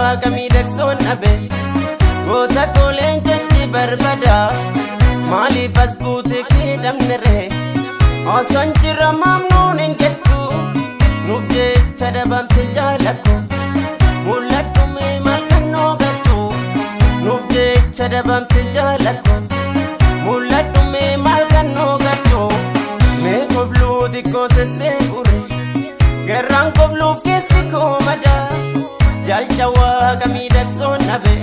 waaqa miidhagsoon dhabe goota kooleen jechi barbada maaliif as buute kiidhamne ree osoo jira maamnuun hin jettu nuuf jecha dhabamte jaalakko mul'adhu mee maal kannoo gattu nuuf jecha dhabamte jaalakko mul'adhu mee maal kannoo gattu mee kofluu xiqqoo sesseequre garaan kofluuf keessi koo madaa jalcha waaqa miidhagsoon dhabe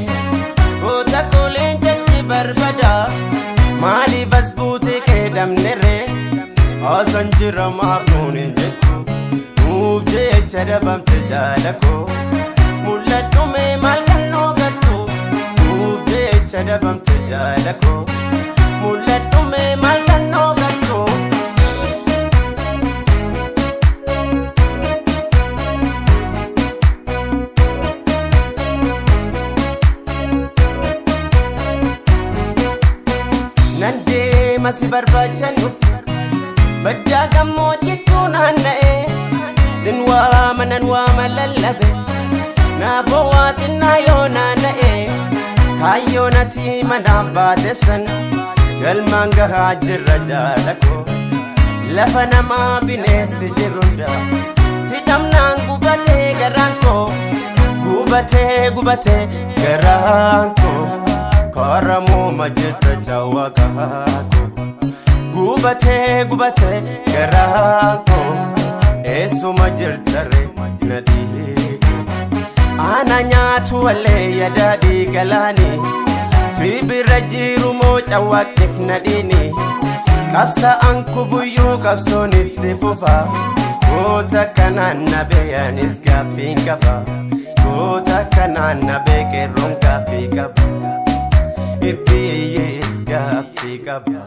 goota kooleen jechi barbada maaliif as buute kiidhamne ree osoo jira maamnuun hin jettu nuuf jecha dhabamte jaalakko mul'adhu mee maal kannoo gattu nuuf jecha dhabamte jaalakko mul'adhu mee maal kannoo gattu nan deema si barbaachan dhufu baddaa gammoojjittuu naanna'ee sin waama nan waama lallabe naafoo waaxinnaa yoo naanna'ee kaayyoo natii manaan baatefsan galmaan gahaa jirra jaalakko lafa namaa bineensi jirunda si dhamnaan gubatee garaan koo gubatee garaan koo karamuuma jirta jawwakaako gubatee garaan koo eessuma jirtare nadiiko ana nyaatu wallee yadaadhii galaani si bira jiru moo cawwaaqniif nadhiini qabsa'an kufuyyuu qabsoon itti fufa goota kanaan na beeyanis gaaffiin qaba goota kanaan na bee qeerroon gaaffii qaba ibbiyees gaaffii qaba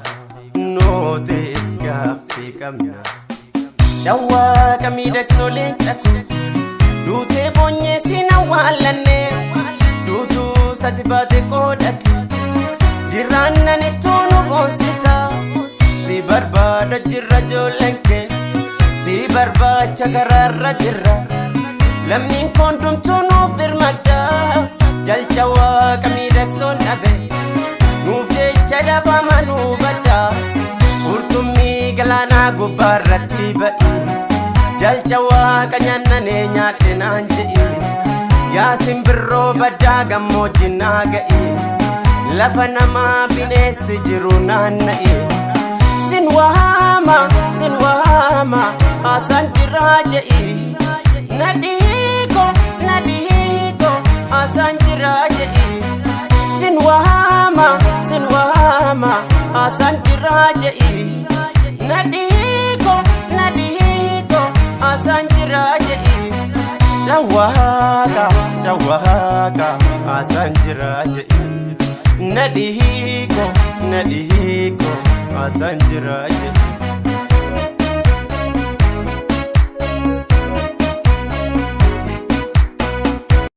nootees gaaffii qabna Jawwaaqa miidhagsooleen cakku duutee boonyee siin awwaalanne duutuu sati baate qoodhake jiraannan ittoo nu boonsita si barbaada jirra joollenke si barbaacha karaarra jirra lammiin koondumtuu nu birmadda jalcha waaqa miidhagsoon dhabe nuuf jecha dhabama nu badda Urtumii galaanaa gubbaarratti ba'i jalcha waaqa nyaannanee nyaadhe naan je'i yaa simbirroo baddaa gammoojjii naa ga'i lafa namaa bineensi jiru naanna'i sin waama haasaan jiraa je'i nadhiiko haasaan jiraa je'i sin waama haasaan jiraa je'i nadhiiko haasaan jiraa je'i jawwaaqa haasaan jiraa je'i nadhiiko haasaan jiraa je'i